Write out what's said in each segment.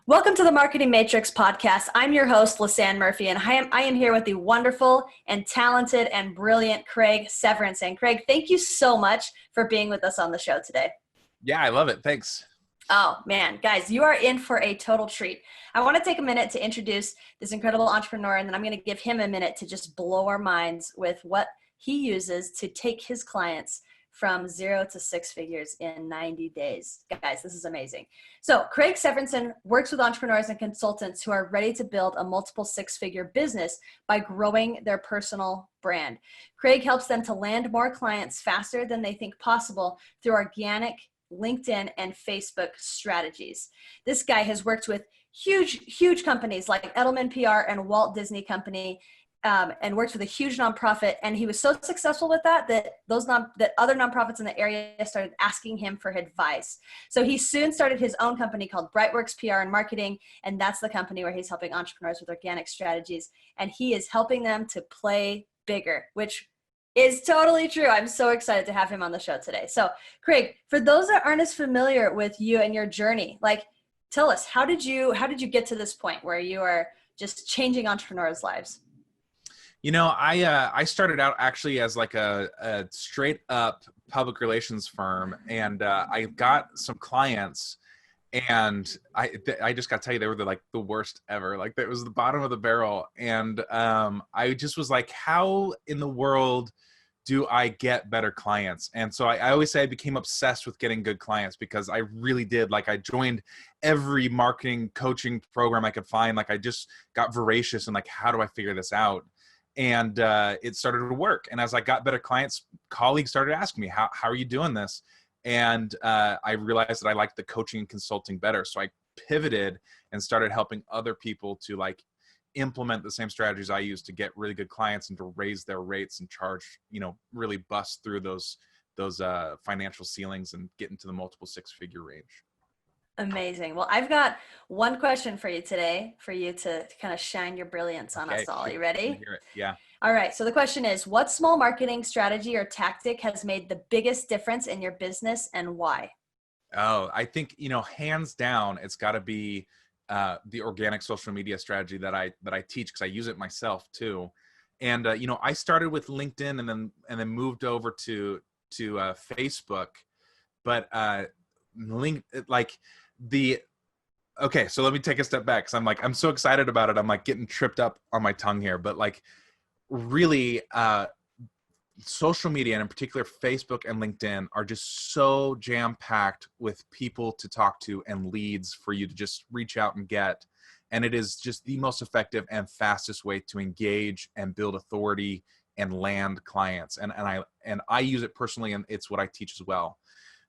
Welcome to the Marketing Matrix podcast. I'm your host, Lisanne Murphy, and I am here with the wonderful and talented and brilliant Craig Severinsen. Craig, thank you so much for being with us on the show today. Yeah, I love it. Thanks. Oh man, guys, you are in for a total treat. I want to take a minute to introduce this incredible entrepreneur, and then I'm going to give him a minute to just blow our minds with what he uses to take his clients from 0 to 6 figures in 90 days. Guys, this is amazing. So Craig Severinsen works with entrepreneurs and consultants who are ready to build a multiple 6-figure business by growing their personal brand. Craig helps them to land more clients faster than they think possible through organic LinkedIn and Facebook strategies. This guy has worked with huge companies like Edelman PR and Walt Disney Company, and worked with a huge nonprofit. And he was so successful with that that other nonprofits in the area started asking him for advice. So he soon started his own company called Brightworks PR and Marketing. And that's the company where he's helping entrepreneurs with organic strategies. And he is helping them to play bigger, which is totally true. I'm so excited to have him on the show today. So Craig, for those that aren't as familiar with you and your journey, tell us, how did you get to this point where you are just changing entrepreneurs' lives? You know, I started out actually as like a straight up public relations firm, and I got some clients, and I just got to tell you, they were the worst ever. Like, it was the bottom of the barrel. And I just was like, how in the world do I get better clients? And so I always say I became obsessed with getting good clients, because I really did. Like, I joined every marketing coaching program I could find. Like, I just got voracious and like, how do I figure this out? And it started to work. And as I got better clients, colleagues started asking me, how are you doing this? And I realized that I liked the coaching and consulting better. So I pivoted and started helping other people to implement the same strategies I use to get really good clients and to raise their rates and charge, really bust through those financial ceilings and get into the multiple 6-figure range. Amazing. Well, I've got one question for you today for you to kind of shine your brilliance on us all. You ready? Hear it. Yeah. All right. So the question is, what small marketing strategy or tactic has made the biggest difference in your business, and why? Oh, I think, hands down, it's got to be the organic social media strategy that I teach, because I use it myself too. And I started with LinkedIn and then moved over to Facebook, but okay, so let me take a step back, because I'm so excited about it. I'm getting tripped up on my tongue here, but really, social media, and in particular Facebook and LinkedIn, are just so jam-packed with people to talk to and leads for you to just reach out and get. And it is just the most effective and fastest way to engage and build authority and land clients. And I use it personally, and it's what I teach as well.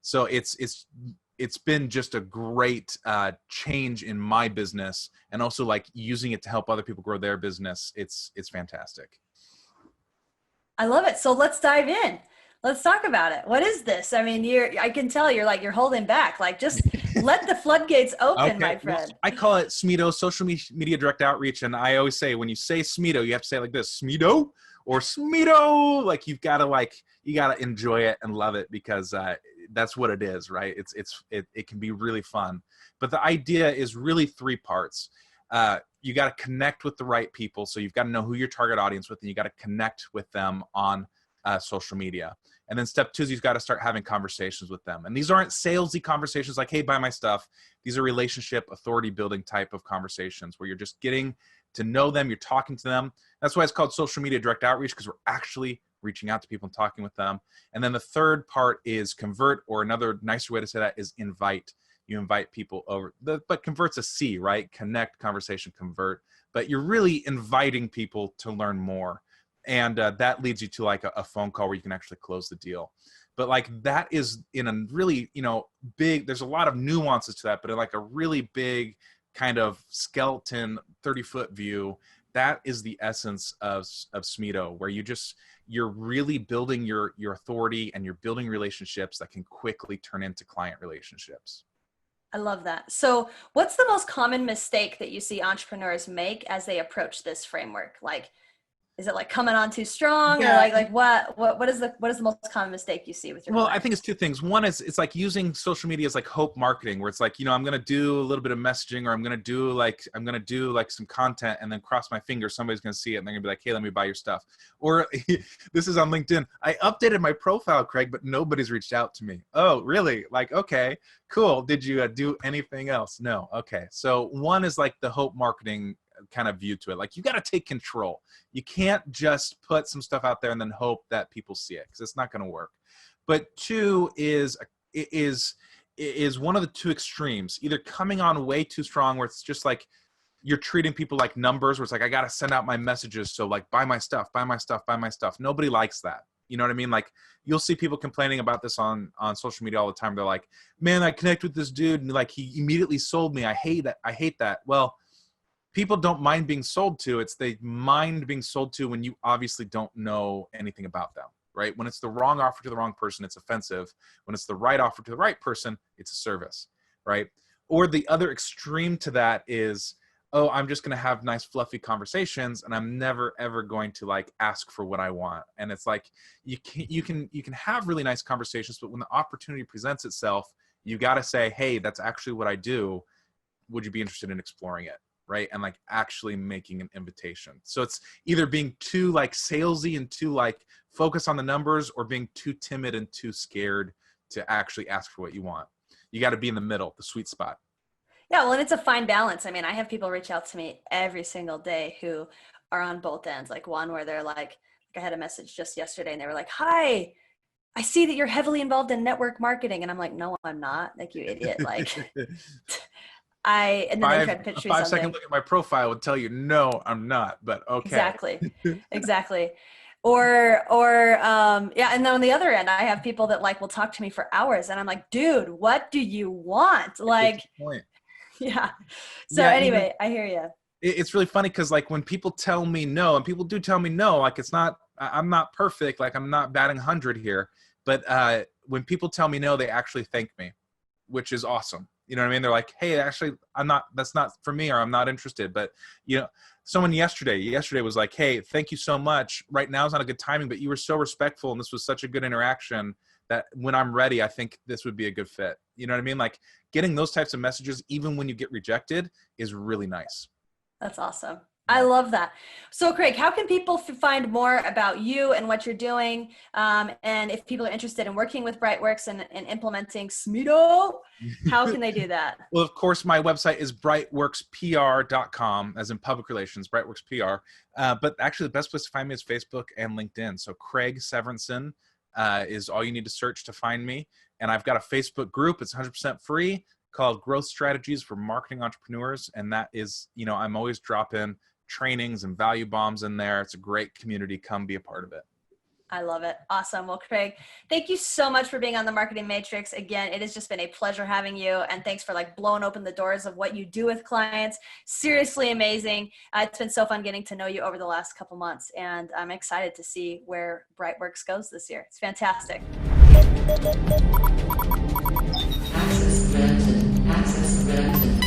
So it's been just a great change in my business, and also using it to help other people grow their business. It's fantastic. I love it. So let's dive in. Let's talk about it. What is this? I mean, I can tell you're holding back. Just let the floodgates open, okay, my friend. Well, I call it SMIDO, social media direct outreach. And I always say, when you say SMIDO, you have to say it like this: SMIDO or SMIDO. You gotta enjoy it and love it, because that's what it is, right? It can be really fun. But the idea is really 3 parts. You got to connect with the right people. So you've got to know who your target audience with, and you got to connect with them on social media. And then step 2 is you've got to start having conversations with them. And these aren't salesy conversations like, hey, buy my stuff. These are relationship authority building type of conversations where you're just getting to know them. You're talking to them. That's why it's called social media direct outreach, because we're actually reaching out to people and talking with them. And then the 3rd part is convert, or another nicer way to say that is invite. You invite people over, but convert's a C, right? Connect, conversation, convert. But you're really inviting people to learn more. And that leads you to a phone call where you can actually close the deal. But that is in a really, big, there's a lot of nuances to that, but in a really big kind of skeleton 30-foot view, that is the essence of SMIDO, where you're really building your authority, and you're building relationships that can quickly turn into client relationships. I love that. So what's the most common mistake that you see entrepreneurs make as they approach this framework? Is it like coming on too strong, or Yeah. like what is the most common mistake you see with your Well, I clients? think it's two things. One is it's like using social media as like hope marketing, where it's like, I'm going to do a little bit of messaging, or I'm going to do like some content, and then cross my fingers, somebody's going to see it and they're going to be like, hey, let me buy your stuff. Or this is on LinkedIn. I updated my profile, Craig, but nobody's reached out to me. Oh, really? Like, okay, cool. Did you do anything else? No. Okay. So one is like the hope marketing kind of view to it. Like, you got to take control. You can't just put some stuff out there and then hope that people see it, because it's not going to work. But two is one of the two extremes, either coming on way too strong, where it's just like you're treating people like numbers, where it's like, I got to send out my messages, so like, buy my stuff, buy my stuff, buy my stuff. Nobody likes that. You know what I mean? Like, you'll see people complaining about this on social media all the time. They're like, man, I connect with this dude and like, he immediately sold me. I hate that. Well, people don't mind being sold to. It's they mind being sold to when you obviously don't know anything about them, right? When it's the wrong offer to the wrong person, it's offensive. When it's the right offer to the right person, it's a service, right? Or the other extreme to that is, oh, I'm just going to have nice fluffy conversations and I'm never ever going to like ask for what I want. And it's like, you can have really nice conversations, but when the opportunity presents itself, you got to say, hey, that's actually what I do. Would you be interested in exploring it? Right? And like actually making an invitation. So it's either being too like salesy and too like focus on the numbers, or being too timid and too scared to actually ask for what you want. You got to be in the middle, the sweet spot. Yeah, well, and it's a fine balance. I mean, I have people reach out to me every single day who are on both ends. Like one where they're like I had a message just yesterday and they were like, hi, I see that you're heavily involved in network marketing. And I'm like, no, I'm not. Like, you idiot. Like, and then they try to pitch A me 5-second something. look at my profile would tell you, no, I'm not, but okay. Exactly. Yeah. And then on the other end, I have people that like will talk to me for hours and I'm like, dude, what do you want? Get to Like, the point. yeah. So Yeah, anyway, I hear you. it's really funny because like when people tell me no, and people do tell me no, like I'm not perfect, like I'm not batting 100 here, but when people tell me no, they actually thank me, which is awesome. You know what I mean? They're like, hey, actually, that's not for me, or I'm not interested. But, someone yesterday was like, hey, thank you so much. Right now is not a good timing, but you were so respectful and this was such a good interaction that when I'm ready, I think this would be a good fit. You know what I mean? Like, getting those types of messages, even when you get rejected, is really nice. That's awesome. I love that. So Craig, how can people find more about you and what you're doing? And if people are interested in working with Brightworks and implementing SMIDO, how can they do that? Well, of course, my website is brightworkspr.com, as in public relations, Brightworks PR. But actually, the best place to find me is Facebook and LinkedIn. So Craig Severinsen is all you need to search to find me. And I've got a Facebook group. It's 100% free, called Growth Strategies for Marketing Entrepreneurs. And that is, I'm always dropping trainings and value bombs in there. It's a great community. Come be a part of it. I love it. Awesome. Well, Craig, thank you so much for being on the Marketing Matrix. Again, it has just been a pleasure having you. And thanks for like blowing open the doors of what you do with clients. Seriously amazing. It's been so fun getting to know you over the last couple months. And I'm excited to see where Brightworks goes this year. It's fantastic. Access granted. Access granted.